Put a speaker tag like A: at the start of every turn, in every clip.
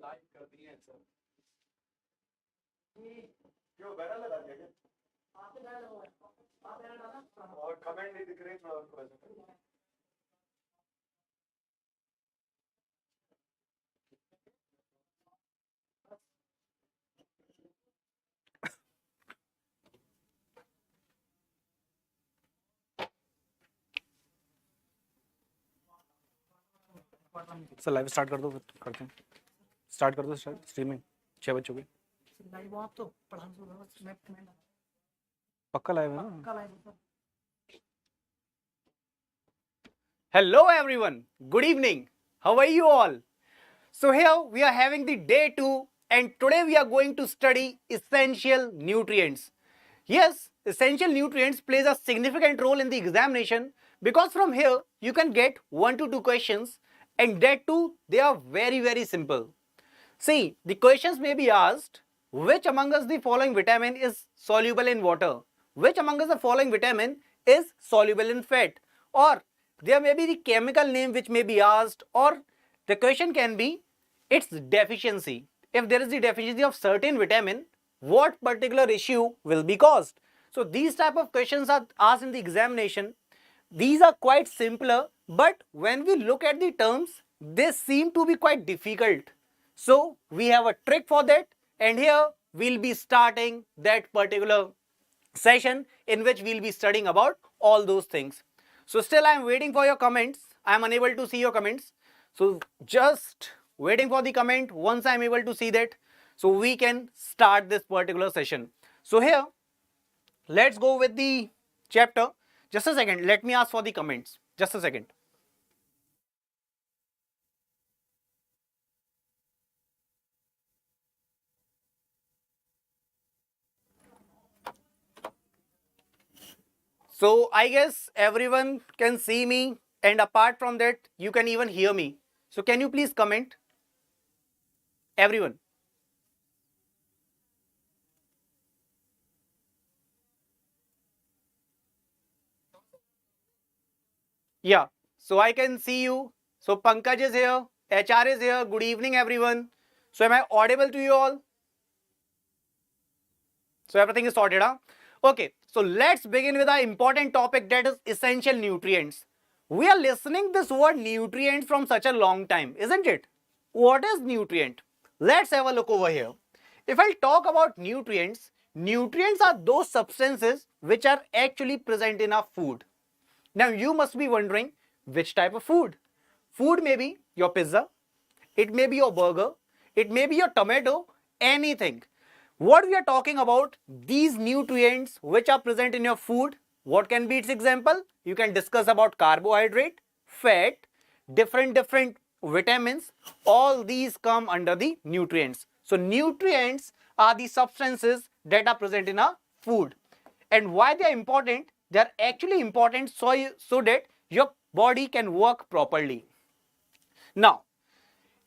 A: Like कर दिए हैं सर। क्यों बैनर लगा दिया क्या? और कमेंट नहीं दिख रहे थोड़ा उनको ऐसा।
B: सर लाइव स्टार्ट कर दो, करते हैं। स्टार्ट कर दो स्ट्रीमिंग। 6 बज चुके।
C: लाइव आप तो पढ़ा मैं
B: पक्का लाइव है ना?
C: पक्का लाइव है।
B: Hello everyone, good evening. How are you all? So here we are having the day 2 and today we are going to study essential nutrients. Yes, essential nutrients plays a significant role in the examination because from here you can get 1 to 2 questions and that too they are very simple. See, the questions may be asked, which among us the following vitamin is soluble in water? Which among us the following vitamin is soluble in fat? Or there may be the chemical name which may be asked, or the question can be its deficiency. If there is the deficiency of certain vitamin, what particular issue will be caused? So these type of questions are asked in the examination. These are quite simpler, but when we look at the terms, they seem to be quite difficult. So we have a trick for that, and here we'll be starting that particular session in which we'll be studying about all those things. So still I am waiting for your comments. I am unable to see your comments. So just waiting for the comment. Once I am able to see that, so we can start this particular session. So here, let's go with the chapter. Just a second. Let me ask for the comments. Just a second. So I guess everyone can see me, and apart from that you can even hear me. So can you please comment? Everyone. Yeah, so I can see you. So Pankaj is here, HR is here. Good evening everyone. So am I audible to you all? So everything is sorted, huh? Okay, so let's begin with our important topic, that is essential nutrients. We are listening this word nutrient from such a long time, isn't it? What is nutrient? Let's have a look over here. If I talk about nutrients, nutrients are those substances which are actually present in our food. Now you must be wondering, which type of food? Food may be your pizza, it may be your burger, it may be your tomato, anything. What we are talking about, these nutrients which are present in your food, what can be its example? You can discuss about carbohydrate, fat, different vitamins. All these come under the nutrients. So nutrients are the substances that are present in our food. And why they are important? They are actually important so that your body can work properly. Now,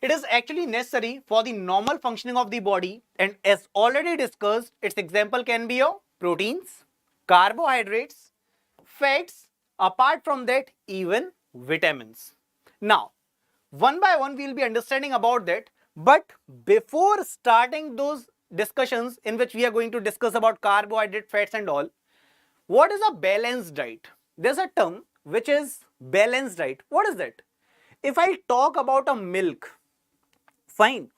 B: it is actually necessary for the normal functioning of the body, and as already discussed, its example can be your proteins, carbohydrates, fats, apart from that even vitamins. Now, one by one we will be understanding about that, but before starting those discussions in which we are going to discuss about carbohydrate, fats and all, what is a balanced diet? There's a term which is balanced diet. What is that? If I talk about a milk, fine.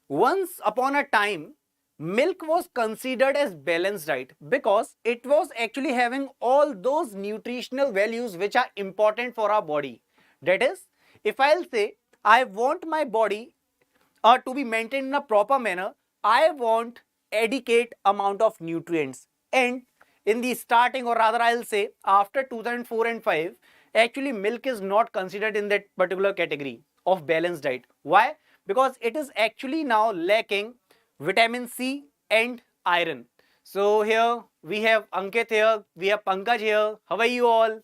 B: Once upon a time, milk was considered as balanced diet because it was actually having all those nutritional values which are important for our body. That is, if I'll say I want my body to be maintained in a proper manner, I want adequate amount of nutrients. And in the starting, or rather I'll say after 2004 and 5, actually milk is not considered in that particular category of balanced diet. Why? Because it is actually now lacking vitamin C and iron. So here we have Ankit here, we have Pankaj here. How are you all?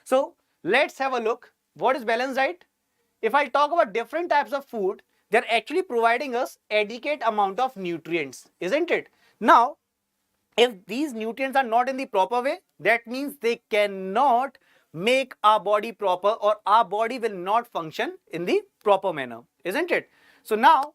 B: So let's have a look. What is balanced diet? If I talk about different types of food, they're actually providing us adequate amount of nutrients, isn't it? Now, if these nutrients are not in the proper way, that means they cannot make our body proper, or our body will not function in the proper manner, isn't it? So now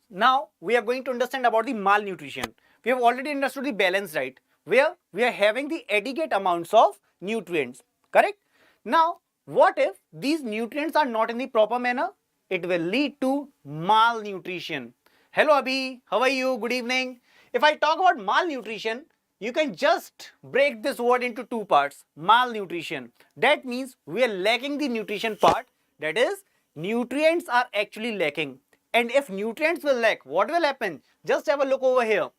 B: Now we are going to understand about the malnutrition. We have already understood the balanced diet, where we are having the adequate amounts of nutrients, correct? Now, what if these nutrients are not in the proper manner? It will lead to malnutrition. Hello Abhi, how are you? Good evening. If I talk about malnutrition, you can just break this word into two parts. Malnutrition. That means we are lacking the nutrition part. That is, nutrients are actually lacking. And if nutrients will lack, what will happen? Just have a look over here.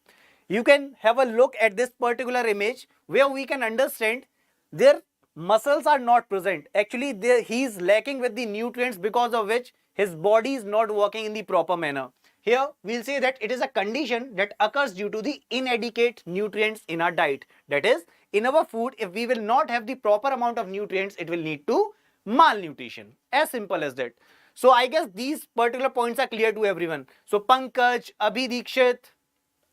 B: You can have a look at this particular image where we can understand their muscles are not present. Actually, he is lacking with the nutrients, because of which his body is not working in the proper manner. Here, we'll say that it is a condition that occurs due to the inadequate nutrients in our diet. That is, in our food, if we will not have the proper amount of nutrients, it will lead to malnutrition. As simple as that. So, I guess these particular points are clear to everyone. So, Pankaj, Abhi Dikshit,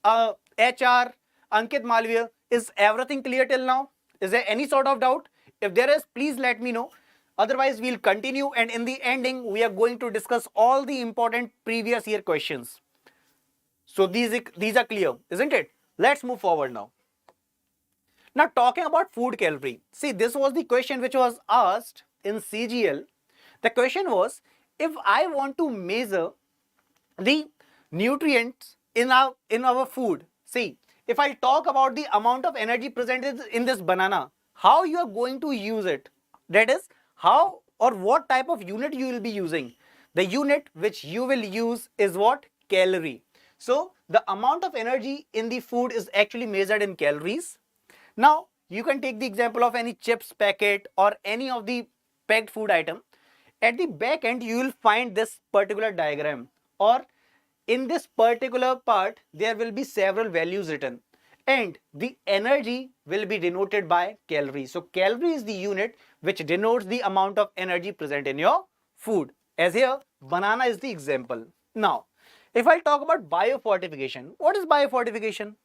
B: HR, Ankit Malviya, is everything clear till now? Is there any sort of doubt? If there is, please let me know. Otherwise, we'll continue, and in the ending, we are going to discuss all the important previous year questions. So these are clear, isn't it? Let's move forward now. Now, talking about food calorie. See, this was the question which was asked in CGL. The question was, if I want to measure the nutrients in our food, see, if I talk about the amount of energy presented in this banana, how you are going to use it? That is, how or what type of unit you will be using. The unit which you will use is what? Calorie. So the amount of energy in the food is actually measured in calories. Now you can take the example of any chips packet or any of the packed food item. At the back end, you will find this particular diagram, or in this particular part there will be several values written, and the energy will be denoted by calorie. So calorie is the unit which denotes the amount of energy present in your food. As here, banana is the example. Now, if I talk about biofortification, what is biofortification?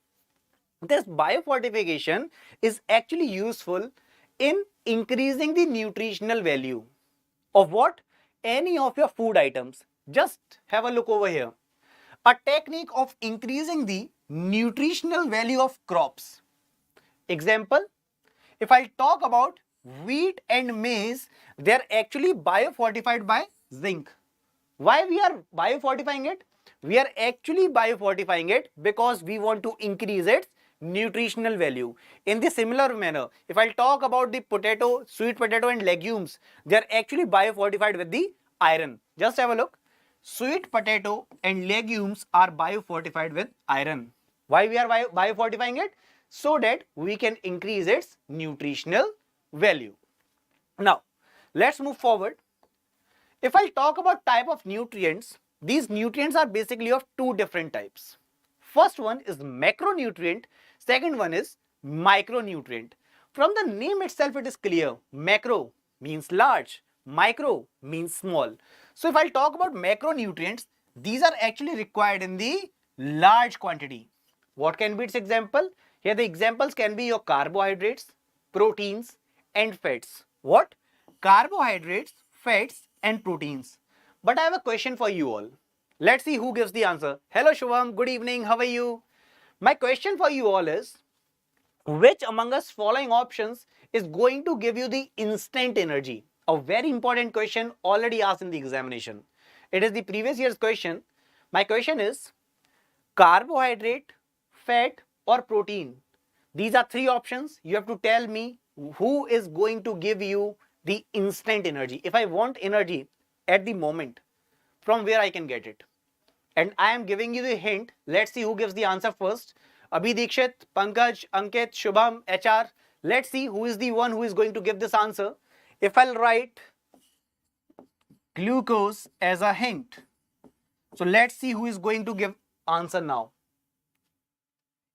B: This biofortification is actually useful in increasing the nutritional value of what? Any of your food items. Just have a look over here. A technique of increasing the nutritional value of crops. Example, if I talk about wheat and maize, they are actually biofortified by zinc. Why we are biofortifying it? We are actually biofortifying it because we want to increase its nutritional value. In the similar manner, if I talk about the potato, sweet potato and legumes, they are actually biofortified with the iron. Just have a look. Sweet potato and legumes are biofortified with iron. Why we are biofortifying it? So that we can increase its nutritional value. Now, let's move forward. If I talk about type of nutrients, these nutrients are basically of two different types. First one is macronutrient, second one is micronutrient. From the name itself, it is clear. Macro means large, micro means small. So if I talk about macronutrients, these are actually required in the large quantity. What can be its example? Here the examples can be your carbohydrates, proteins and fats. What? Carbohydrates, fats and proteins. But I have a question for you all. Let's see who gives the answer. Hello Shubham, good evening, how are you? My question for you all is, which among us following options is going to give you the instant energy? A very important question already asked in the examination. It is the previous year's question. My question is, carbohydrate, fat or protein? These are three options. You have to tell me who is going to give you the instant energy. If I want energy at the moment, from where I can get it? And I am giving you the hint. Let's see who gives the answer first. Abhi Dikshit, Pankaj, Ankit, Shubham, HR. Let's see who is the one who is going to give this answer. If I'll write glucose as a hint. So let's see who is going to give answer now.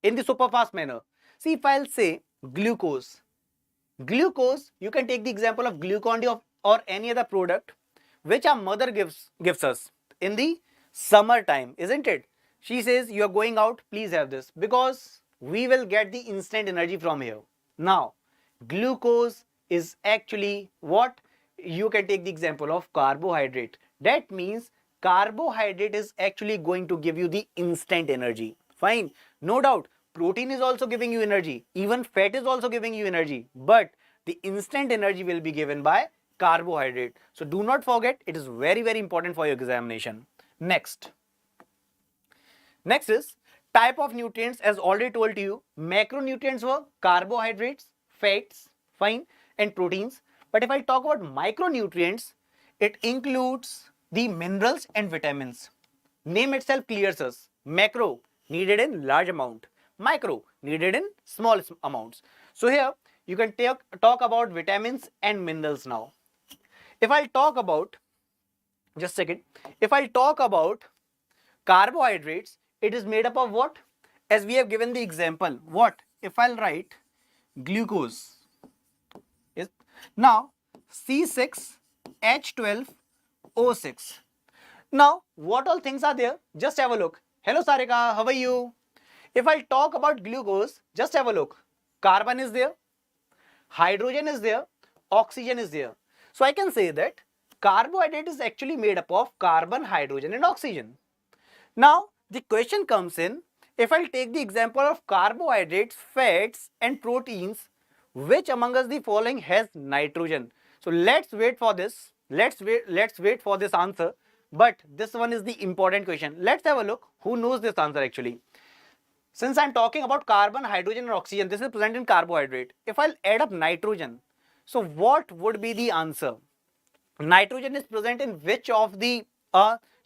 B: In the super fast manner. See, if I'll say glucose. Glucose, you can take the example of Glucon-D or any other product which our mother gives us in the summertime, isn't it? She says, you are going out, please have this, because we will get the instant energy from here. Now, glucose is actually what? You can take the example of carbohydrate. That means carbohydrate is actually going to give you the instant energy. Fine, no doubt. Protein is also giving you energy. Even fat is also giving you energy. But the instant energy will be given by carbohydrate. So do not forget, it is very, very important for your examination. Next is type of nutrients. As already told to you, macronutrients were carbohydrates, fats, fine, and proteins. But if I talk about micronutrients, it includes the minerals and vitamins. Name itself clears us. Macro, needed in large amount. Micro, needed in small amounts. So here you can talk about vitamins and minerals now. If I talk about, just a second, if I talk about carbohydrates, it is made up of what? As we have given the example, what? If I'll write glucose is now C6H12O6. Now, what all things are there? Just have a look. Hello Sarika, how are you? If I talk about glucose, just have a look. Carbon is there, hydrogen is there, oxygen is there. So I can say that carbohydrate is actually made up of carbon, hydrogen and oxygen. Now, the question comes in, if I'll take the example of carbohydrates, fats and proteins, which among us the following has nitrogen? So let's wait for this. Let's wait for this answer. But this one is the important question. Let's have a look. Who knows this answer actually? Since I'm talking about carbon, hydrogen and oxygen, this is present in carbohydrate. If I'll add up nitrogen, so what would be the answer? Nitrogen is present in which of the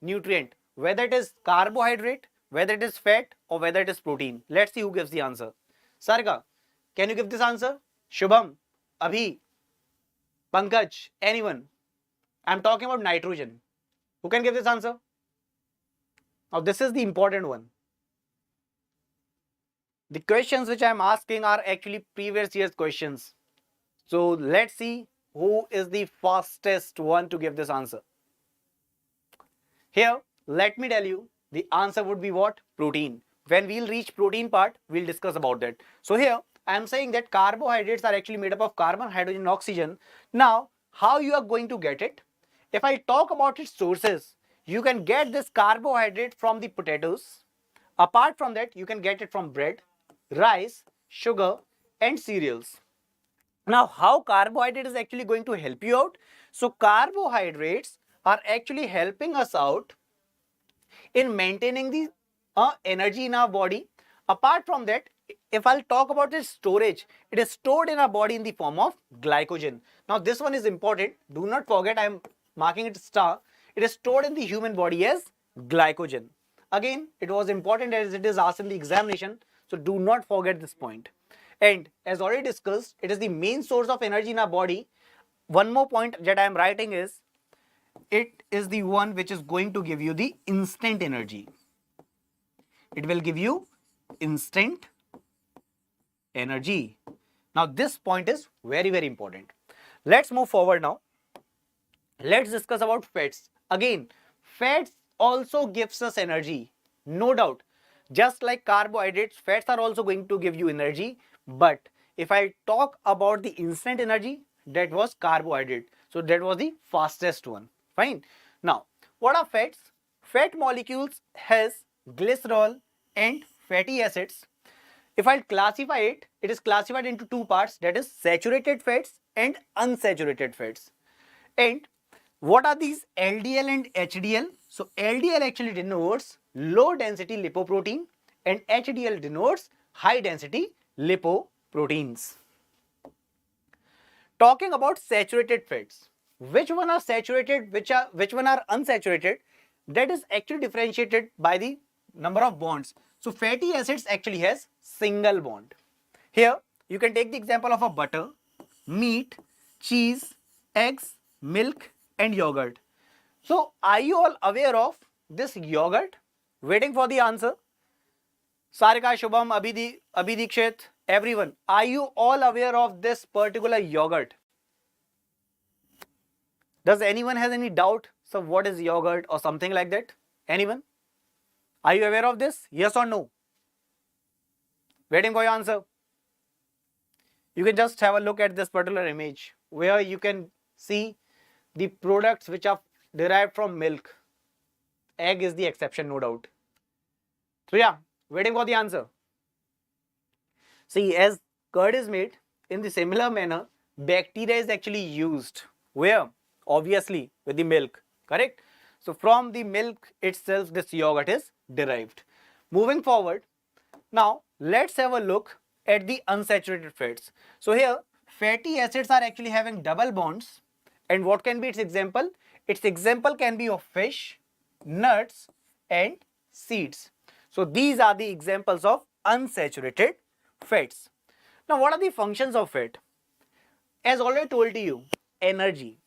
B: nutrient? Whether it is carbohydrate, whether it is fat or whether it is protein. Let's see who gives the answer. Sarika, can you give this answer? Shubham, Abhi, Pankaj, anyone? I'm talking about nitrogen. Who can give this answer? Now this is the important one. The questions which I am asking are actually previous year's questions. So let's see who is the fastest one to give this answer. Here, let me tell you, the answer would be what? Protein. When we'll reach protein part, we'll discuss about that. So here, I am saying that carbohydrates are actually made up of carbon, hydrogen and oxygen. Now, how you are going to get it? If I talk about its sources, you can get this carbohydrate from the potatoes. Apart from that, you can get it from bread, rice, sugar and cereals. Now, how carbohydrate is actually going to help you out? So, carbohydrates are actually helping us out in maintaining the energy in our body. Apart from that, if I'll talk about its storage, it is stored in our body in the form of glycogen. Now, this one is important. Do not forget, I am marking it star. It is stored in the human body as glycogen. Again, it was important as it is asked in the examination. So, do not forget this point. And as already discussed, it is the main source of energy in our body. One more point that I am writing is, it is the one which is going to give you the instant energy. It will give you instant energy. Now, this point is very, very important. Let's move forward now. Let's discuss about fats. Again, fats also gives us energy. No doubt. Just like carbohydrates, fats are also going to give you energy. But if I talk about the instant energy, that was carbohydrate. So that was the fastest one. Fine. Now, what are fats? Fat molecules has glycerol and fatty acids. If I classify it, it is classified into two parts, that is saturated fats and unsaturated fats. And what are these LDL and HDL? So LDL actually denotes low density lipoprotein and HDL denotes high density lipoproteins. Talking about saturated fats, which one are saturated, which one are unsaturated? That is actually differentiated by the number of bonds. So fatty acids actually has single bond. Here you can take the example of a butter, meat, cheese, eggs, milk and yogurt. So are you all aware of this yogurt? Waiting for the answer. Sarika, Shubham, Abhi Dikshit, everyone. Are you all aware of this particular yogurt? Does anyone has any doubt? So what is yogurt or something like that? Anyone? Are you aware of this? Yes or no? Waiting for your answer. You can just have a look at this particular image where you can see the products which are derived from milk. Egg is the exception, no doubt. So yeah, waiting for the answer. See, as curd is made, in the similar manner, bacteria is actually used. Where? Obviously, with the milk, correct? So from the milk itself, this yogurt is derived. Moving forward, now let's have a look at the unsaturated fats. So here, fatty acids are actually having double bonds. And what can be its example? Its example can be of fish, nuts, and seeds. So these are the examples of unsaturated fats. Now, what are the functions of fat? As already told to you, energy.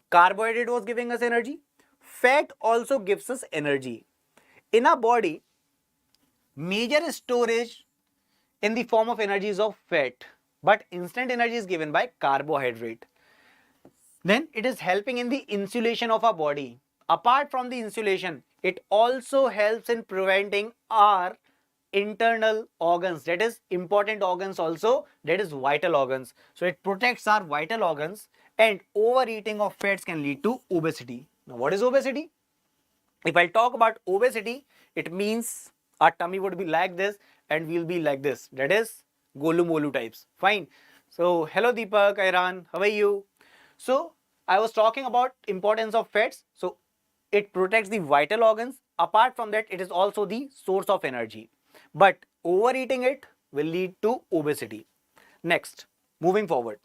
B: Carbohydrate was giving us energy. Fat also gives us energy. In our body, major storage in the form of energy is of fat, but instant energy is given by carbohydrate. Then it is helping in the insulation of our body. Apart from the insulation, it also helps in preventing our internal organs, that is important organs also, that is vital organs. So it protects our vital organs, and overeating of fats can lead to obesity. Now what is obesity? If I talk about obesity, it means our tummy would be like this and we'll be like this, that is golu molu types. Fine. So hello Deepak, Iran, how are you? So I was talking about importance of fats. So it protects the vital organs. Apart from that, it is also the source of energy. But overeating it will lead to obesity. Next, moving forward.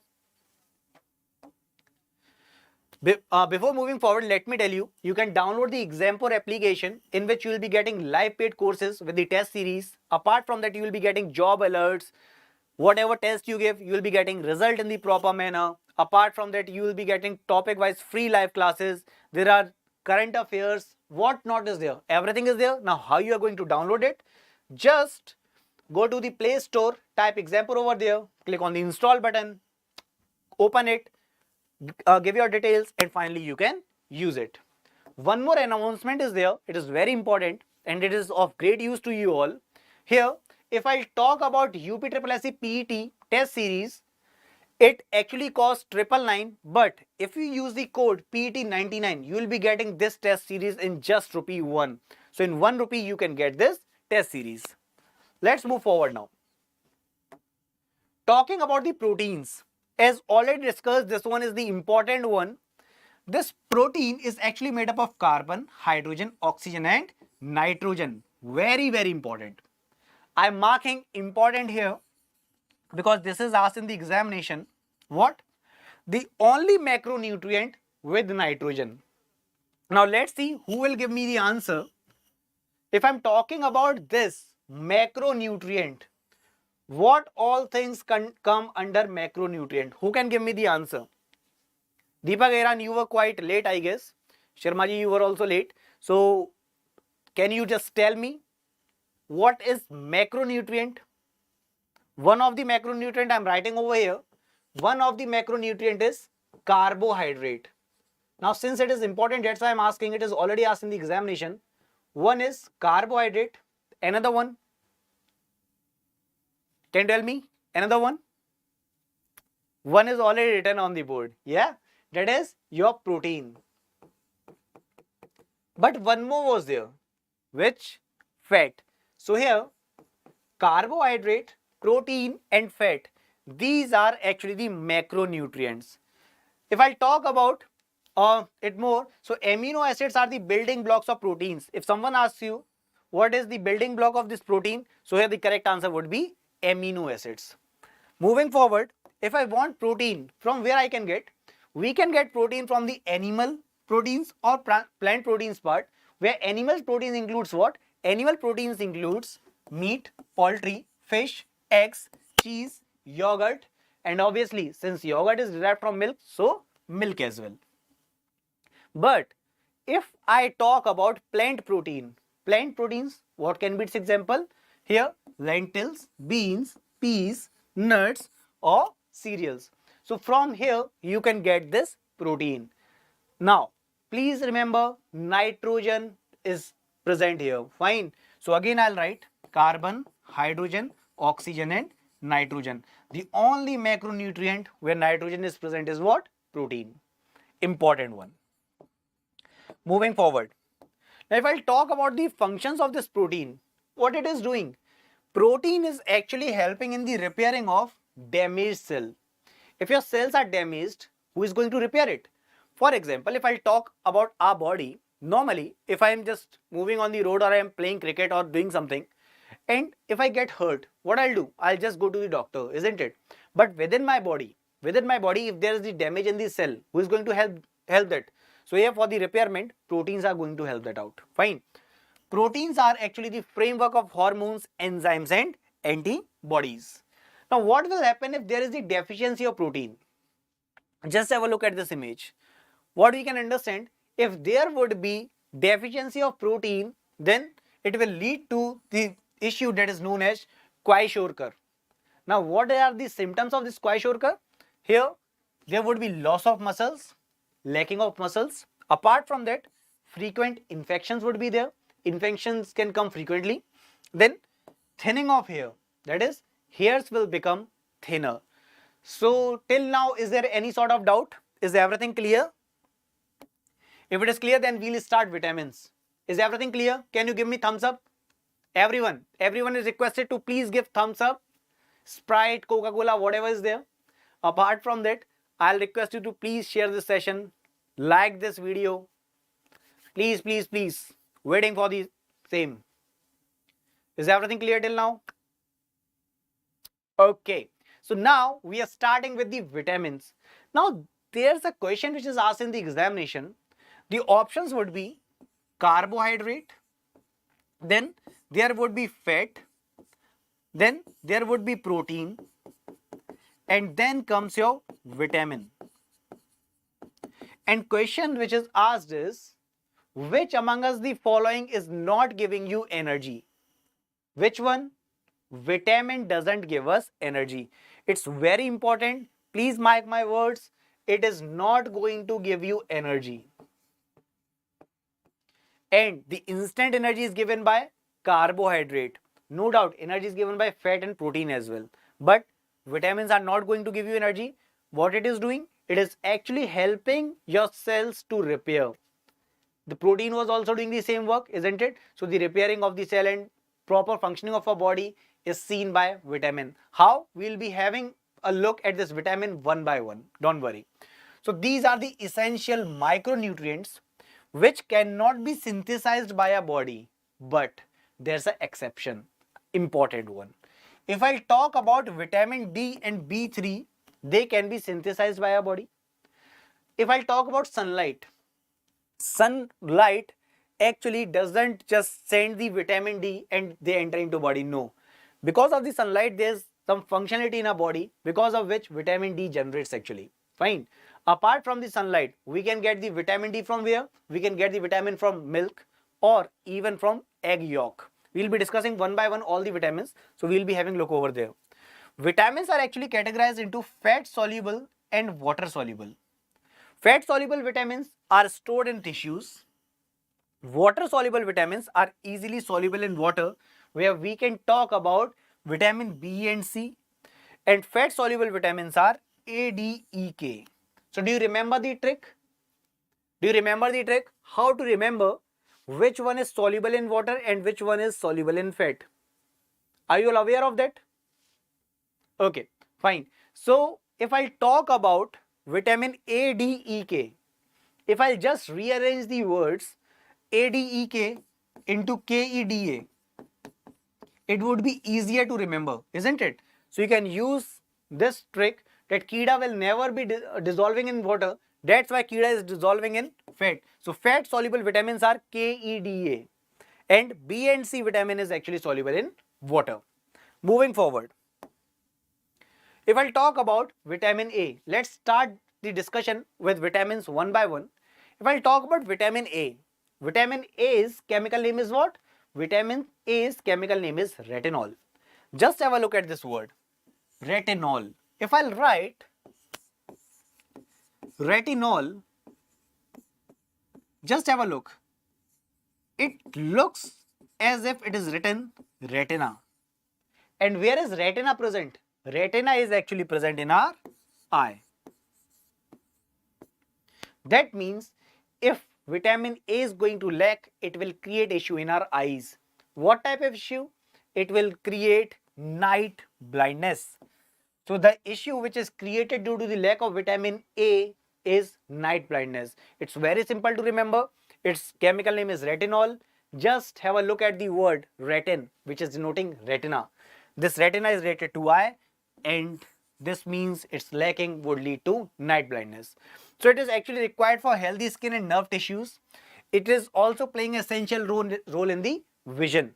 B: Before moving forward, let me tell you, you can download the Exampor application in which you will be getting live paid courses with the test series. Apart from that, you will be getting job alerts. Whatever test you give, you will be getting result in the proper manner. Apart from that, you will be getting topic-wise free live classes. There are current affairs. What not is there? Everything is there. Now, how you are going to download it? Just go to the Play Store, type Exampor over there, click on the install button, open it, give your details, and finally you can use it. One more announcement is there. It is very important and it is of great use to you all. Here, if I talk about UPSSC PET test series, it actually costs 999, but if you use the code PET99, you will be getting this test series in just ₹1. So in ₹1 you can get this test series. Let's move forward now. Talking about the proteins, as already discussed, this one is the important one. This protein is actually made up of carbon, hydrogen, oxygen and nitrogen. Very, very important. I'm marking important here because this is asked in the examination. What? The only macronutrient with nitrogen. Now let's see who will give me the answer. If I'm talking about this macronutrient, what all things can come under macronutrient? Who can give me the answer? Deepak, Iran, you were quite late, I guess. Sharma ji, you were also late. So can you just tell me what is macronutrient? One of the macronutrient I'm writing over here. One of the macronutrient is carbohydrate. Now since it is important, that's why I'm asking. It is already asked in the examination. One is carbohydrate. Another one. Can you tell me another one? One is already written on the board. Yeah, that is your protein. But one more was there. Which? Fat. So here, carbohydrate, protein and fat, these are actually the macronutrients. If I talk about it more, so amino acids are the building blocks of proteins. If someone asks you what is the building block of this protein, so here the correct answer would be amino acids. Moving forward, if I want protein, from where I can get? We can get protein from the animal proteins or plant proteins part, where animal proteins includes what? Animal proteins includes meat, poultry, fish, eggs, cheese, yogurt, and obviously since yogurt is derived from milk, so milk as well. But if I talk about plant proteins, what can be its example? Here, lentils, beans, peas, nuts or cereals. So from here you can get this protein. Now please remember nitrogen is present here. Fine. So again I'll write carbon, hydrogen, oxygen and nitrogen. The only macronutrient where nitrogen is present is what? Protein. Important one. Moving forward. Now, if I'll talk about the functions of this protein, what it is doing, protein is actually helping in the repairing of damaged cell. If your cells are damaged, who is going to repair it? For example, if I talk about our body, normally if I am just moving on the road or I am playing cricket or doing something, and if I get hurt, what I'll do? I'll just go to the doctor, isn't it? But within my body, if there is the damage in the cell, who is going to help that? So here for the repairment, proteins are going to help that out. Fine. Proteins are actually the framework of hormones, enzymes and antibodies. Now what will happen if there is the deficiency of protein? Just have a look at this image. What we can understand, if there would be deficiency of protein, then it will lead to the issue that is known as kwashiorkor. Now what are the symptoms of this kwashiorkor? Here there would be loss of muscles, lacking of muscles. Apart from that, frequent infections would be there. Infections can come frequently. Then thinning of hair, that is, hairs will become thinner. So till now, is there any sort of doubt? Is everything clear? If it is clear, then we'll start vitamins. Is everything clear? Can you give me thumbs up? Everyone is requested to please give thumbs up. Sprite, Coca-Cola, whatever is there. Apart from that, I'll request you to please share this session, like this video. Please, please, please. Waiting for the same. Is everything clear till now? Okay. So now we are starting with the vitamins. Now there's a question which is asked in the examination. The options would be carbohydrate, then there would be fat, then there would be protein, and then comes your vitamin. And question which is asked is, which among us the following is not giving you energy? Which one? Vitamin doesn't give us energy. It's very important. Please mark my words. It is not going to give you energy. And the instant energy is given by carbohydrate. No doubt, energy is given by fat and protein as well. But vitamins are not going to give you energy. What it is doing? It is actually helping your cells to repair. The protein was also doing the same work, isn't it? So the repairing of the cell and proper functioning of our body is seen by vitamin. How? We'll be having a look at this vitamin one by one. Don't worry. So these are the essential micronutrients which cannot be synthesized by our body. But there's an exception. Important one. If I talk about vitamin D and B3, they can be synthesized by our body. If I talk about sunlight actually doesn't just send the vitamin D and they enter into body. No. Because of the sunlight, there's some functionality in our body because of which vitamin D generates actually. Fine. Apart from the sunlight, we can get the vitamin D from where? We can get the vitamin from milk or even from egg yolk. We'll be discussing one by one all the vitamins. So we'll be having a look over there. Vitamins are actually categorized into fat soluble and water soluble. Fat soluble vitamins are stored in tissues. Water soluble vitamins are easily soluble in water, where we can talk about vitamin B and C. And fat soluble vitamins are A, D, E, K. So do you remember the trick? How to remember which one is soluble in water and which one is soluble in fat? Are you all aware of that? Okay, fine. So if I talk about vitamin A, D, E, K, if I just rearrange the words A, D, E, K into K, E, D, A, it would be easier to remember, isn't it? So you can use this trick that Kida will never be dissolving in water. That's why Kida is dissolving in fat. So fat soluble vitamins are K, E, D, A, and B and C vitamin is actually soluble in water. Moving forward, if I'll talk about vitamin A, let's start the discussion with vitamins one by one. If I'll talk about vitamin A's chemical name is what? Vitamin A's chemical name is retinol. Just have a look at this word, retinol. If I'll write retinol, just have a look. It looks as if it is written retina. And where is retina present? Retina is actually present in our eye. That means if vitamin A is going to lack, it will create issue in our eyes. What type of issue? It will create night blindness. So the issue which is created due to the lack of vitamin A is night blindness. It's very simple to remember. Its chemical name is retinol. Just have a look at the word retin, which is denoting retina. This retina is rated to eye, and this means its lacking would lead to night blindness. So it is actually required for healthy skin and nerve tissues. It is also playing an essential role in the vision.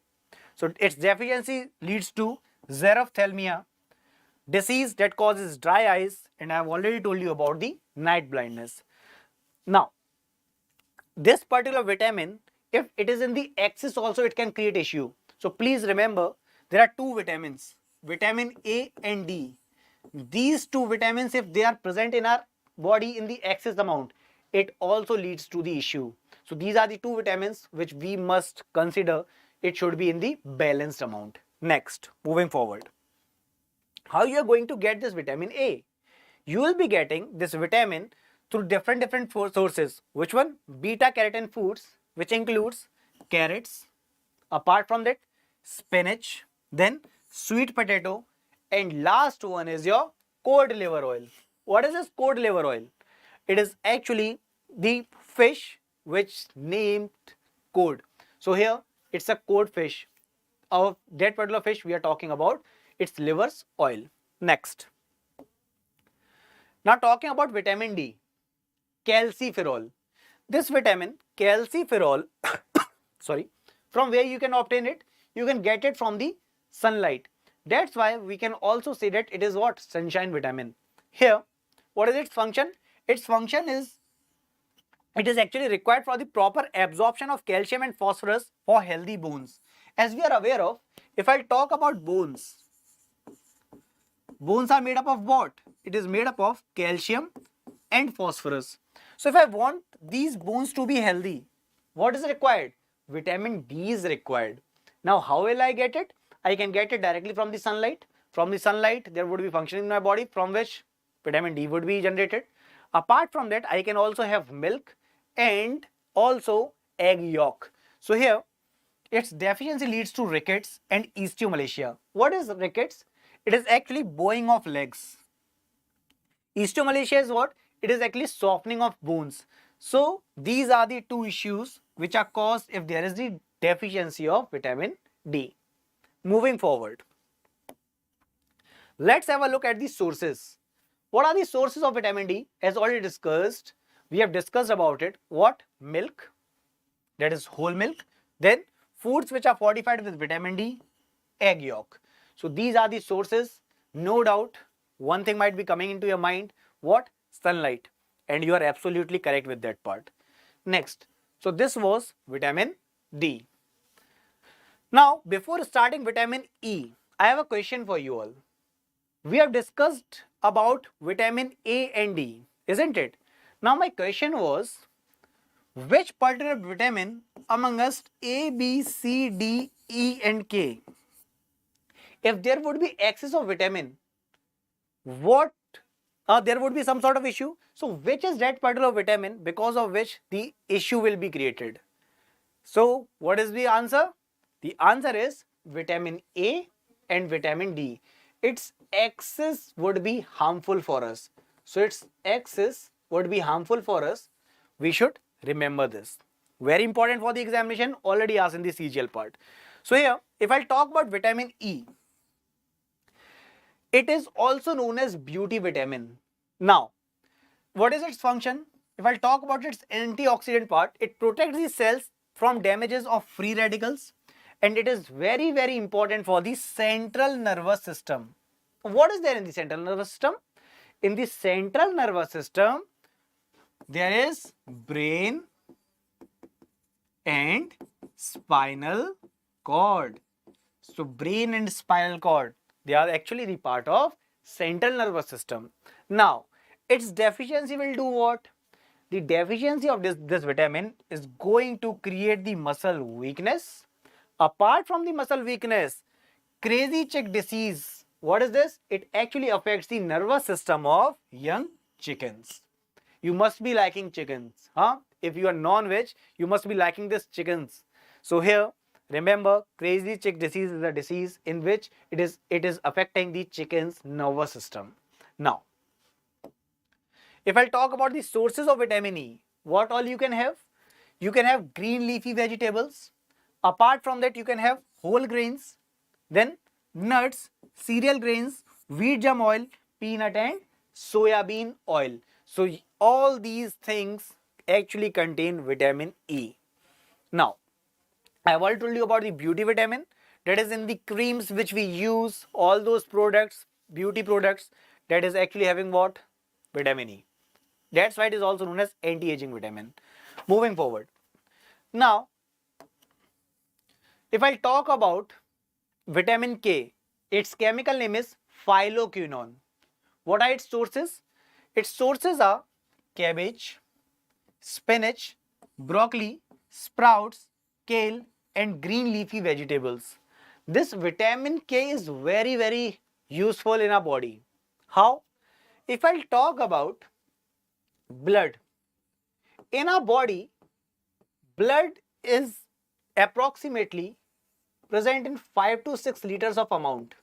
B: So its deficiency leads to xerophthalmia, disease that causes dry eyes, and I have already told you about the night blindness. Now, this particular vitamin, if it is in the excess also, it can create issue. So please remember, there are two vitamins, vitamin A and D. These two vitamins, if they are present in our body in the excess amount, it also leads to the issue. So these are the two vitamins which we must consider. It should be in the balanced amount. Next, moving forward. How you are going to get this vitamin A? You will be getting this vitamin through different sources. Which one? Beta carotene foods, which includes carrots. Apart from that, spinach, then sweet potato, and last one is your cod liver oil. What is this cod liver oil? It is actually the fish which named cod. So here it's a cod fish. Of that particular fish we are talking about, its liver's oil. Next. Now talking about vitamin D, calciferol. This vitamin, calciferol, sorry, from where you can obtain it? You can get it from the sunlight. That's why we can also say that it is what? Sunshine vitamin. Here, what is its function? Its function is, it is actually required for the proper absorption of calcium and phosphorus for healthy bones. As we are aware of, if I talk about bones, bones are made up of what? It is made up of calcium and phosphorus. So if I want these bones to be healthy, what is required? Vitamin D is required. Now how will I get it? I can get it directly from the sunlight. From the sunlight, there would be functioning in my body from which vitamin D would be generated. Apart from that, I can also have milk and also egg yolk. So here, its deficiency leads to rickets and osteomalacia. What is rickets? It is actually bowing of legs. Osteomalacia is what? It is actually softening of bones. So these are the two issues which are caused if there is the deficiency of vitamin D. Moving forward, let's have a look at the sources. What are the sources of vitamin D? As already discussed, we have discussed about it. What? Milk, that is whole milk. Then foods which are fortified with vitamin D, egg yolk. So these are the sources. No doubt one thing might be coming into your mind. What? Sunlight. And you are absolutely correct with that part. Next, so this was vitamin D. Now before starting vitamin E, I have a question for you all. We have discussed about vitamin A and D, isn't it? Now my question was, which particular vitamin among us A, B, C, D, E and K, if there would be excess of vitamin, what there would be some sort of issue. So which is that particular vitamin because of which the issue will be created? So what is the answer? The answer is vitamin A and vitamin D. Its excess would be harmful for us. So its excess would be harmful for us. We should remember this. Very important for the examination, already asked in the CGL part. So here, if I talk about vitamin E, it is also known as beauty vitamin. Now, what is its function? If I talk about its antioxidant part, it protects the cells from damages of free radicals, and it is very, very important for the central nervous system. What is there in the central nervous system? In the central nervous system, there is brain and spinal cord. So brain and spinal cord, they are actually the part of central nervous system. Now, its deficiency will do what? The deficiency of this vitamin is going to create the muscle weakness. Apart from the muscle weakness, crazy chick disease. What is this? It actually affects the nervous system of young chickens. You must be liking chickens, huh? if you are non-veg, you must be liking this chickens. So here, remember, crazy chick disease is a disease in which it is affecting the chicken's nervous system. Now, if I talk about the sources of vitamin E, what all you can have? You can have green leafy vegetables. Apart from that, you can have whole grains, then nuts, cereal grains, wheat germ oil, peanut and soya bean oil. So all these things actually contain vitamin E. Now, I have already told you about the beauty vitamin, that is in the creams which we use, all those products, beauty products, that is actually having what? Vitamin E. That's why it is also known as anti-aging vitamin. Moving forward. Now, if I talk about vitamin K, its chemical name is phyloquinone. What are its sources? Its sources are cabbage, spinach, broccoli, sprouts, kale and green leafy vegetables. This vitamin K is very useful in our body. How? If I talk about blood, in our body, blood is approximately present in 5 to 6 liters of amount.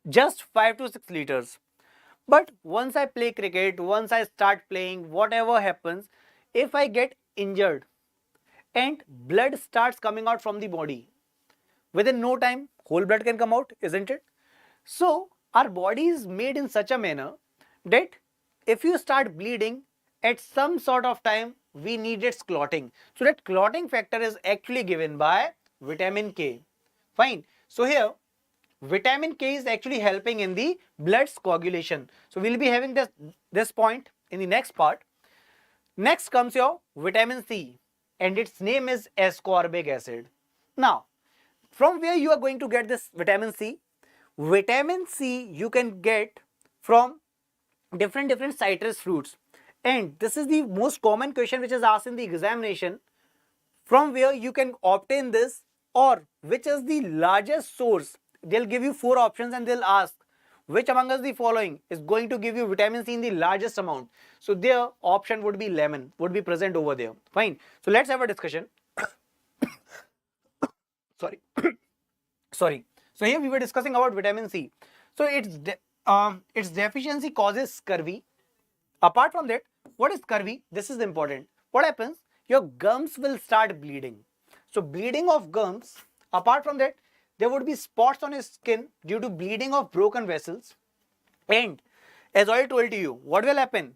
B: Just 5 to 6 liters. But once I play cricket, once I start playing, whatever happens, if I get injured and blood starts coming out from the body, within no time, whole blood can come out, isn't it? So, our body is made in such a manner that if you start bleeding, at some sort of time, we need its clotting. So, that clotting factor is actually given by vitamin K. Fine. So, here, vitamin K is actually helping in the blood's coagulation. So, we'll be having this point in the next part. Next comes your vitamin C and its name is ascorbic acid. Now, from where you are going to get this vitamin C? Vitamin C you can get from different citrus fruits. And this is the most common question which is asked in the examination. From where you can obtain this, or which is the largest source? They'll give you 4 options and they'll ask which among us the following is going to give you vitamin C in the largest amount. So their option would be lemon, would be present over there. Fine. So let's have a discussion. Sorry. So here we were discussing about vitamin C. So its deficiency causes scurvy. Apart from that, what is scurvy? This is important. What happens? Your gums will start bleeding. So bleeding of gums. Apart from that, there would be spots on his skin due to bleeding of broken vessels. And as I told you, what will happen?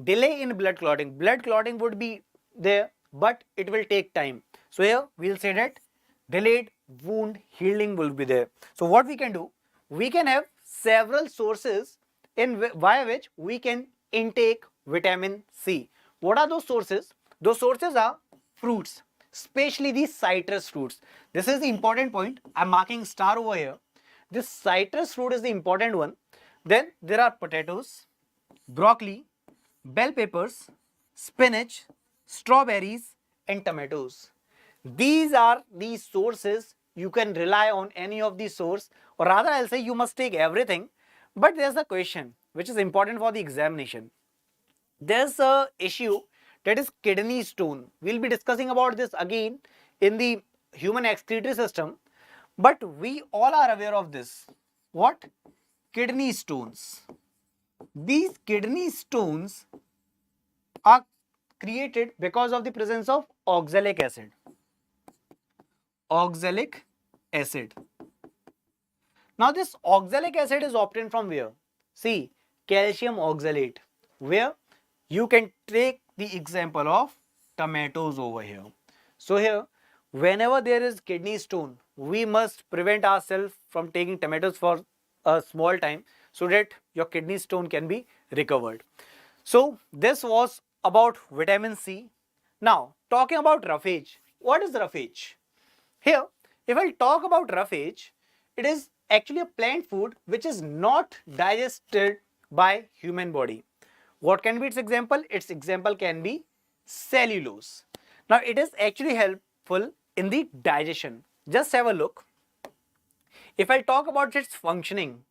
B: Delay in blood clotting. Blood clotting would be there, but it will take time. So here we will say that delayed wound healing will be there. So what we can do? We can have several sources via which we can intake vitamin C. What are those sources? Those sources are fruits, especially the citrus fruits. This is the important point. I'm marking star over here. This citrus fruit is the important one. Then there are potatoes, broccoli, bell peppers, spinach, strawberries and tomatoes. These are the sources. You can rely on any of these sources, or rather I'll say you must take everything. But there's a question which is important for the examination. There's a issue that is kidney stone. We'll be discussing about this again in the human excretory system, but we all are aware of this. What? Kidney stones. These kidney stones are created because of the presence of oxalic acid. Oxalic acid. Now this oxalic acid is obtained from where? See, calcium oxalate. Where? You can take the example of tomatoes over here. So here, whenever there is kidney stone, we must prevent ourselves from taking tomatoes for a small time so that your kidney stone can be recovered. So this was about vitamin C. Now talking about roughage. What is roughage? Here, if I talk about roughage, it is actually a plant food which is not digested by human body. What can be its example? Its example can be cellulose. Now it is actually helpful in the digestion. Just have a look. If I talk about its functioning,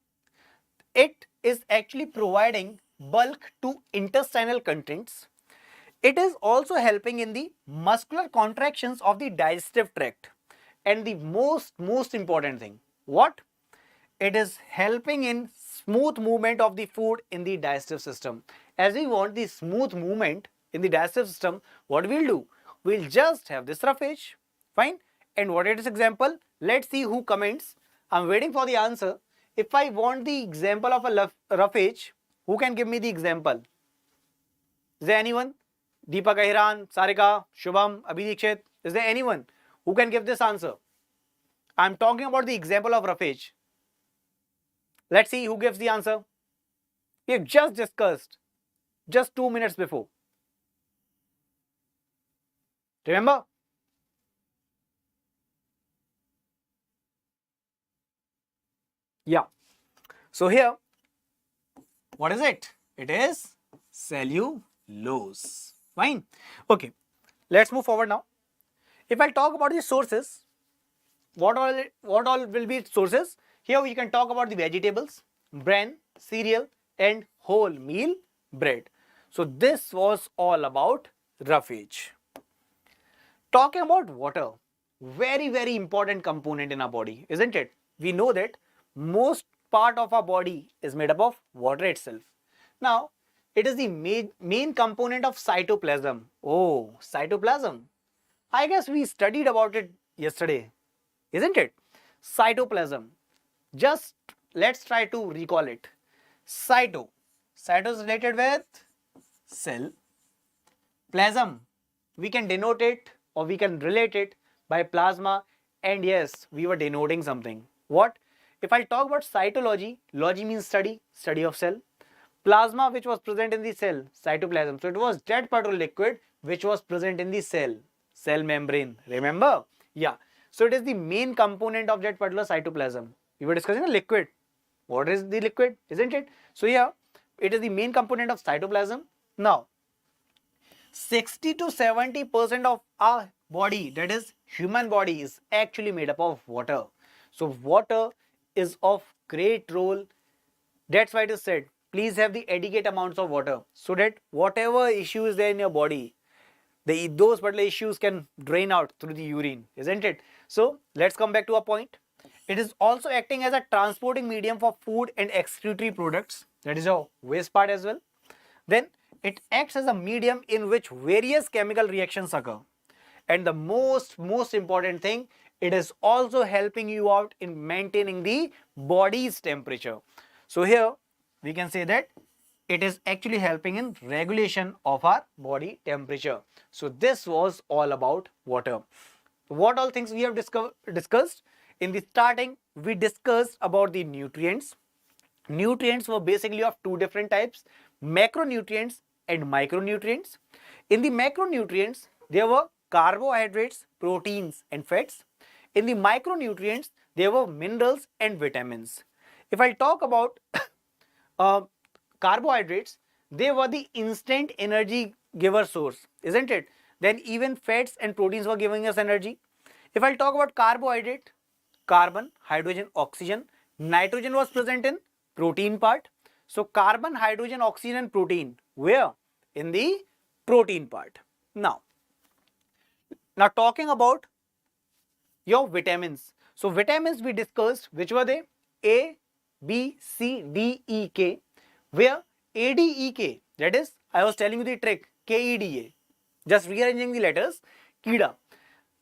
B: it is actually providing bulk to intestinal contents. It is also helping in the muscular contractions of the digestive tract. And the most important thing, what? It is helping in smooth movement of the food in the digestive system. As we want the smooth movement in the digestive system, what we'll do? We'll just have this roughage. Fine. And what is example? Let's see who comments. I'm waiting for the answer. If I want the example of a roughage, who can give me the example? Is there anyone? Deepak Ahiran, Sarika, Shubham, Abhidikshit. Is there anyone who can give this answer? I'm talking about the example of roughage. Let's see who gives the answer. We have just discussed just 2 minutes before. Remember? Yeah. So here, what is it? It is cellulose. Fine. Okay. Let's move forward now. If I talk about the sources, what all will be sources? Here we can talk about the vegetables, bran, cereal, and whole meal bread. So this was all about roughage. Talking about water, very important component in our body, isn't it? We know that most part of our body is made up of water itself. Now, it is the main component of cytoplasm. Oh, cytoplasm. I guess we studied about it yesterday, isn't it? Cytoplasm. Just let's try to recall it. Cyto is related with cell. Plasm, we can denote it or we can relate it by plasma, and yes, we were denoting something. What? If I talk about cytology, logy means study of cell. Plasma, which was present in the cell, cytoplasm. So it was that particular liquid which was present in the cell membrane. Remember? Yeah. So it is the main component of that particular cytoplasm. We were discussing a liquid. What is the liquid? Isn't it? So yeah, it is the main component of cytoplasm. Now, 60 to 70% of our body, that is human body, is actually made up of water. So water is of great role. That's why it is said, please have the adequate amounts of water so that whatever issue is there in your body, those particular issues can drain out through the urine, isn't it? So let's come back to our point. It is also acting as a transporting medium for food and excretory products. That is a waste part as well. Then it acts as a medium in which various chemical reactions occur. And the most important thing, it is also helping you out in maintaining the body's temperature. So here we can say that it is actually helping in regulation of our body temperature. So this was all about water. What all things we have discussed? In the starting, we discussed about the nutrients. Nutrients were basically of two different types, macronutrients and micronutrients. In the macronutrients, there were carbohydrates, proteins and fats. In the micronutrients, there were minerals and vitamins. If I talk about carbohydrates, they were the instant energy giver source, isn't it? Then even fats and proteins were giving us energy. If I talk about carbohydrate, carbon, hydrogen, oxygen, nitrogen was present in protein part. So carbon, hydrogen, oxygen and protein, where? In the protein part. Now talking about your vitamins. So vitamins we discussed, which were they? A, B, C, D, E, K, where A, D, E, K, that is, I was telling you the trick, K, E, D, A, just rearranging the letters, Kida.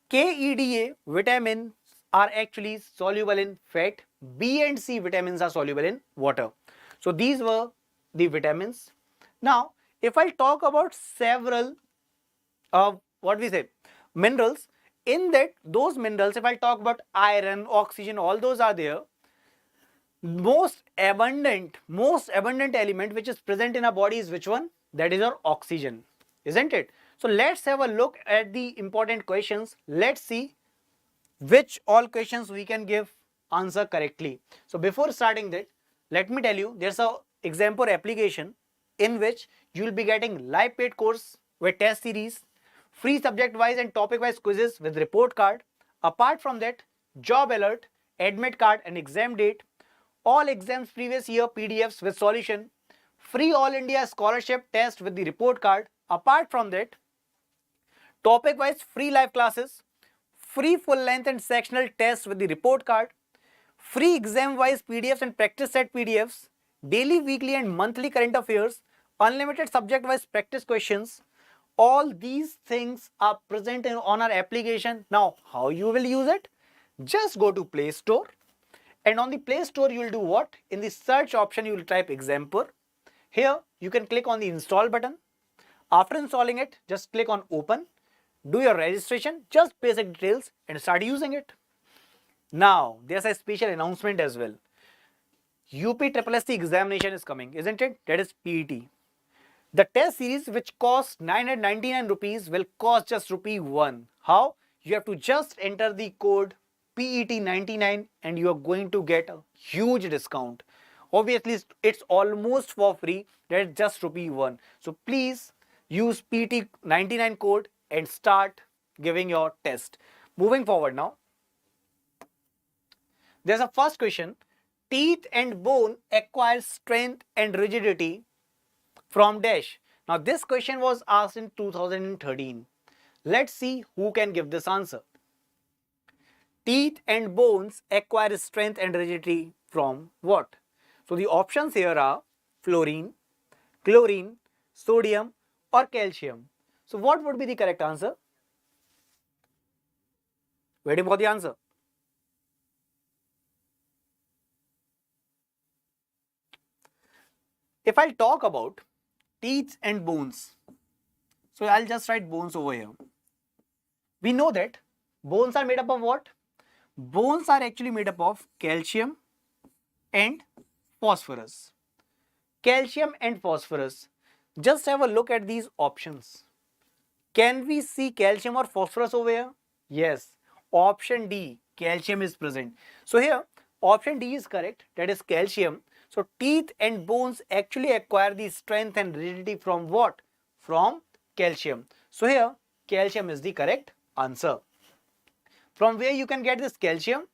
B: K, E, D, A vitamins are actually soluble in fat. B and C vitamins are soluble in water. So these were the vitamins. Now, if I talk about several minerals, in that those minerals, if I talk about iron, oxygen, all those are there. Most abundant element which is present in our body is which one? That is our oxygen, isn't it? So let's have a look at the important questions. Let's see which all questions we can give answer correctly. So before starting that, let me tell you, there's a example application in which you will be getting live paid course with test series, free subject wise and topic wise quizzes with report card. Apart from that, job alert, admit card and exam date, all exams previous year PDFs with solution, free all India scholarship test with the report card, apart from that, topic wise free live classes, free full length and sectional tests with the report card, free exam wise PDFs and practice set PDFs, daily, weekly and monthly current affairs, unlimited subject wise practice questions. All these things are present on our application. Now, how you will use it? Just go to Play Store, and on the Play Store you will do what? In the search option you will type Examper. Here you can click on the install button. After installing it, just click on open, do your registration, just basic details and start using it. Now, there's a special announcement as well. UPSSC examination is coming, isn't it? That is PET. The test series which costs 999 rupees will cost just rupee 1. How? You have to just enter the code PET99 and you are going to get a huge discount. Obviously, it's almost for free. That is just rupee 1. So please use PET99 code and start giving your test. Moving forward now. There's a first question. Teeth and bone acquire strength and rigidity from dash. Now this question was asked in 2013. Let's see who can give this answer. Teeth and bones acquire strength and rigidity from what? So the options here are fluorine, chlorine, sodium or calcium. So what would be the correct answer? Waiting for the answer. If I talk about teeth and bones, so I'll just write bones over here. We know that bones are made up of what? Bones are actually made up of calcium and phosphorus. Calcium and phosphorus. Just have a look at these options. Can we see calcium or phosphorus over here? Yes. Option D, calcium is present. So here, option D is correct. That is calcium. So teeth and bones actually acquire the strength and rigidity from what? From calcium. So here, calcium is the correct answer. From where you can get this calcium?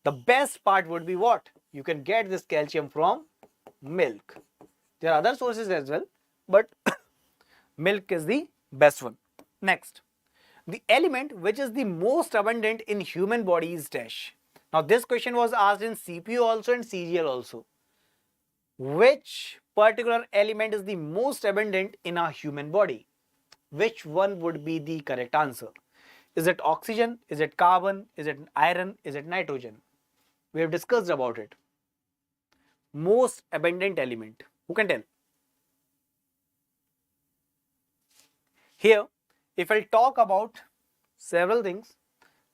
B: The best part would be what? You can get this calcium from milk. There are other sources as well, but milk is the best one. Next, the element which is the most abundant in human body is dash. Now this question was asked in CPU also and CGL also. Which particular element is the most abundant in our human body? Which one would be the correct answer? Is it oxygen? Is it carbon? Is it iron? Is it nitrogen? We have discussed about it. Most abundant element. Who can tell? Here, if I talk about several things,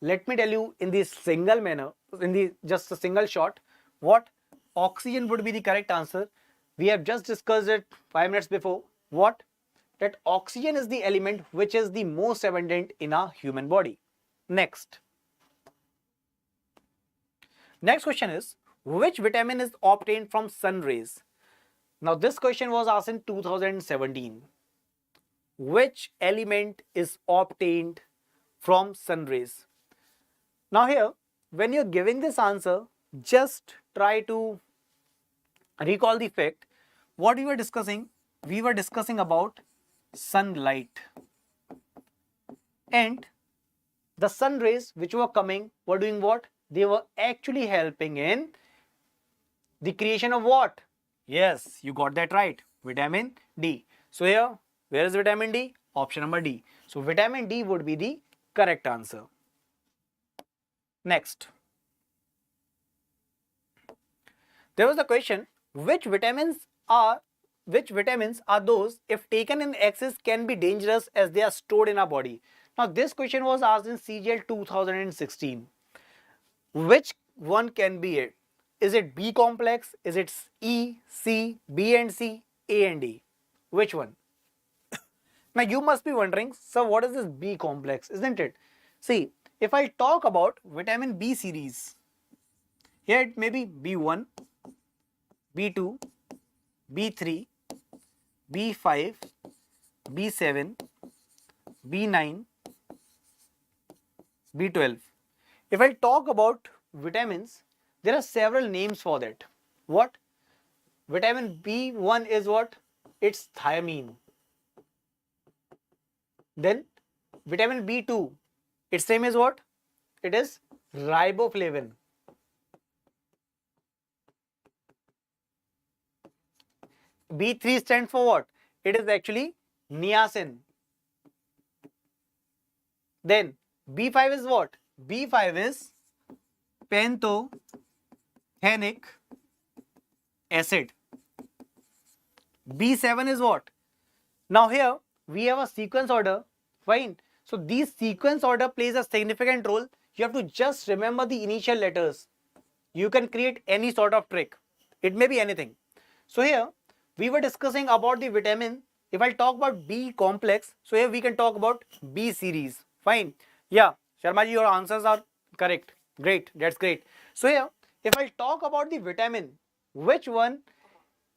B: let me tell you in this single manner, in the just a single shot, what? Oxygen would be the correct answer. We have just discussed it 5 minutes before. What? That oxygen is the element which is the most abundant in our human body. Next. Next question is, which vitamin is obtained from sun rays? Now this question was asked in 2017. Which element is obtained from sun rays? Now here, when you're giving this answer, just try to recall the fact. What we were discussing? We were discussing about sunlight. And the sun rays which were coming were doing what? They were actually helping in the creation of what? Yes, you got that right. Vitamin D. So here, where is vitamin D? Option number D. So vitamin D would be the correct answer. Next. There was the question, which vitamins are those if taken in excess can be dangerous as they are stored in our body? Now this question was asked in CGL 2016. Which one can be it? Is it B complex? Is it E, C, B and C, A and D? Which one? Now you must be wondering, sir, what is this B complex, isn't it? See, if I talk about vitamin B series, here it may be B1, B2, B3, B5, B7, B9, B12. If I talk about vitamins, there are several names for that. What? Vitamin B1 is what? It's thiamine. Then vitamin B2, its name is what? It is riboflavin. B3 stands for what? It is actually niacin. Then B5 is what? B5 is pantothenic acid. B7 is what? Now here we have a sequence order. Fine. So this sequence order plays a significant role. You have to just remember the initial letters. You can create any sort of trick. It may be anything. So here we were discussing about the vitamin. If I talk about B complex, so here we can talk about B series. Fine. Yeah, Sharma ji, your answers are correct. Great. That's great. So here, if I talk about the vitamin, which one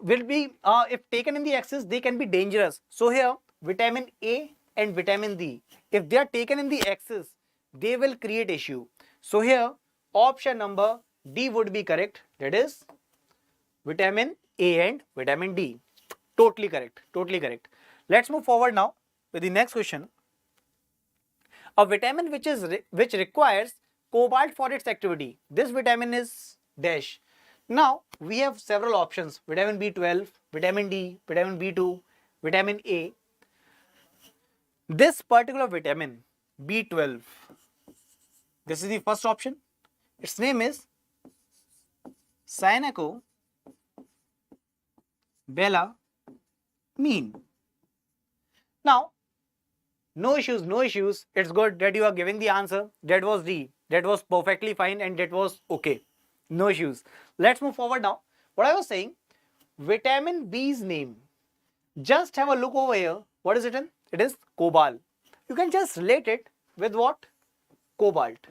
B: will be, if taken in the axis, they can be dangerous. So here, vitamin A and vitamin D, if they are taken in the axis, they will create issue. So here, option number D would be correct. That is vitamin A and vitamin D. Totally correct. Totally correct. Let's move forward now with the next question. A vitamin which requires cobalt for its activity. This vitamin is dash. Now we have several options: vitamin B12, vitamin D, vitamin B2, vitamin A. This particular vitamin B12, this is the first option. Its name is cyanocobalamin. Now, no issues, no issues. It's good that you are giving the answer. That was D. That was perfectly fine and that was okay. No issues. Let's move forward now. What I was saying, vitamin B's name. Just have a look over here. What is it in? It is cobalt. You can just relate it with what? Cobalt.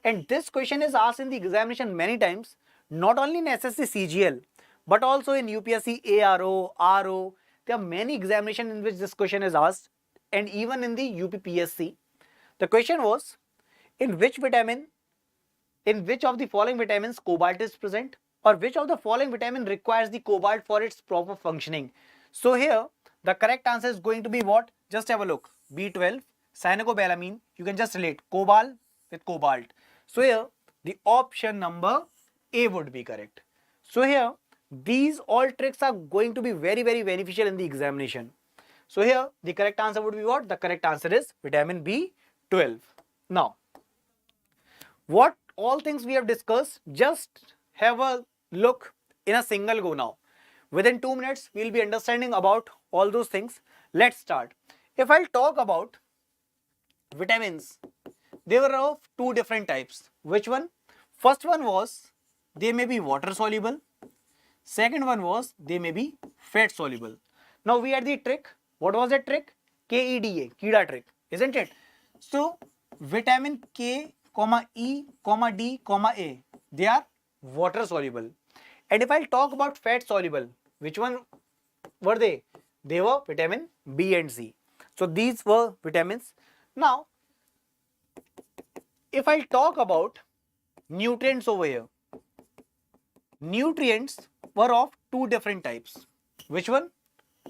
B: And this question is asked in the examination many times, not only in SSC CGL, but also in UPSC ARO, RO. There are many examinations in which this question is asked, and even in the UPPSC. The question was, in which of the following vitamins cobalt is present, or which of the following vitamin requires the cobalt for its proper functioning? So here, the correct answer is going to be what? Just have a look. B12, cyanocobalamin. You can just relate cobalt with cobalt. So here, the option number A would be correct. So here, these all tricks are going to be very, very beneficial in the examination. So here, the correct answer would be what? The correct answer is vitamin B12. Now, what all things we have discussed, just have a look in a single go now. Within 2 minutes, we will be understanding about all those things. Let's start. If I'll talk about vitamins, they were of two different types. Which one? First one was, they may be water soluble. Second one was, they may be fat soluble. Now we had the trick. What was that trick? KEDA, KEDA trick, isn't it? So vitamin K, E, D, A, they are water soluble. And if I'll talk about fat soluble, which one were they? They were vitamin B and C. So these were vitamins. Now, if I'll talk about nutrients over here, nutrients were of two different types. Which one?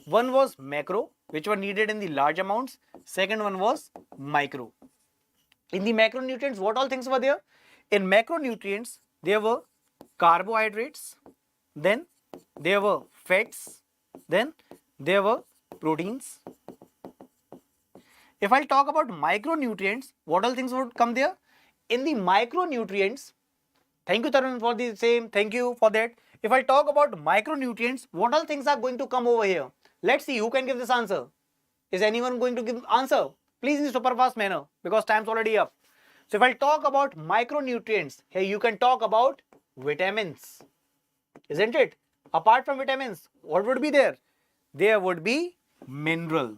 B: One was macro, which were needed in the large amounts. Second one was micro. In the macronutrients, what all things were there? In macronutrients, there were carbohydrates, then there were fats, then there were proteins. If I talk about micronutrients, what all things would come there? In the micronutrients, thank you Tarun for the same, thank you for that. If I talk about micronutrients, what all things are going to come over here? Let's see who can give this answer. Is anyone going to give answer? Please in super fast manner because time's already up. So if I talk about micronutrients, here you can talk about vitamins, isn't it? Apart from vitamins, what would be there? There would be mineral.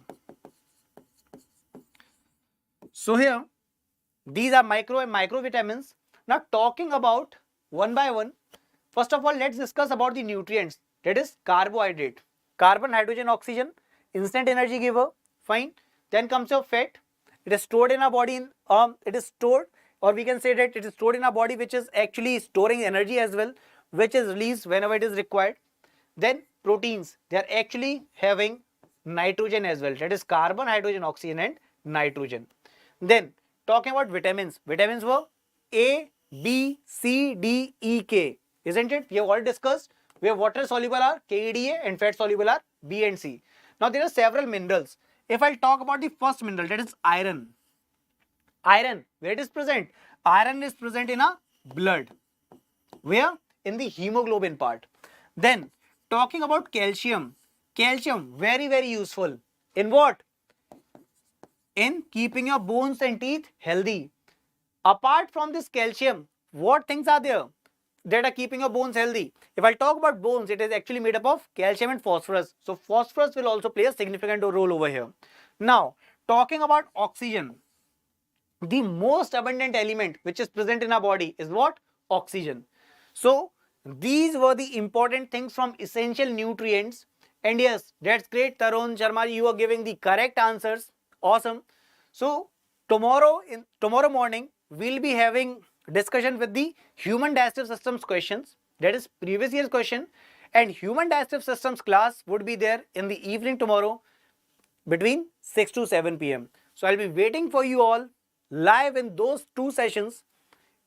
B: So here, these are micro and microvitamins. Now talking about one by one, first of all, let's discuss about the nutrients. That is carbohydrate. Carbon, hydrogen, oxygen, instant energy giver, fine. Then comes your fat. It is stored in our body, it is stored, or we can say that it is stored in our body, which is actually storing energy as well, which is released whenever it is required. Then proteins, they are actually having nitrogen as well. That is carbon, hydrogen, oxygen and nitrogen. Then talking about vitamins. Vitamins were A, B, C, D, E, K. Isn't it? We have already discussed. Where water soluble are KDA and fat soluble are B and C. Now there are several minerals. If I talk about the first mineral, that is iron. Iron, where it is present? Iron is present in a blood. Where? In the hemoglobin part. Then talking about calcium. Calcium, very very useful. In what? In keeping your bones and teeth healthy. Apart from this calcium, what things are there that are keeping your bones healthy? If I talk about bones, it is actually made up of calcium and phosphorus. So phosphorus will also play a significant role over here. Now, talking about oxygen, the most abundant element which is present in our body is what? Oxygen. So these were the important things from essential nutrients. And yes, that's great, Tarun Sharma, you are giving the correct answers. Awesome. So tomorrow morning we'll be having discussion with the human digestive systems questions, that is previous year's question, and human digestive systems class would be there in the evening tomorrow between 6 to 7 p.m. So I'll be waiting for you all live in those two sessions,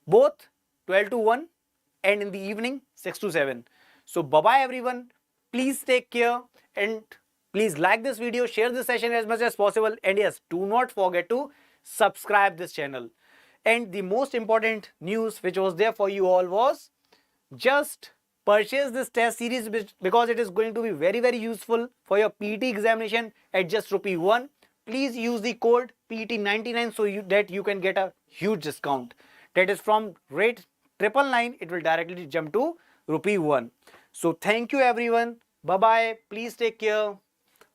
B: both 12 to 1 and in the evening 6 to 7. So bye bye everyone. Please take care and please like this video, share this session as much as possible, and yes, do not forget to subscribe this channel. And the most important news which was there for you all was just purchase this test series because it is going to be very very useful for your PET examination at just ₹1. Please use the code PET99 so that you can get a huge discount. That is from rate 999, it will directly jump to ₹1. So thank you everyone. Bye bye. Please take care.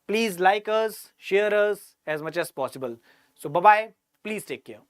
B: Please like us, share us as much as possible. So bye bye. Please take care.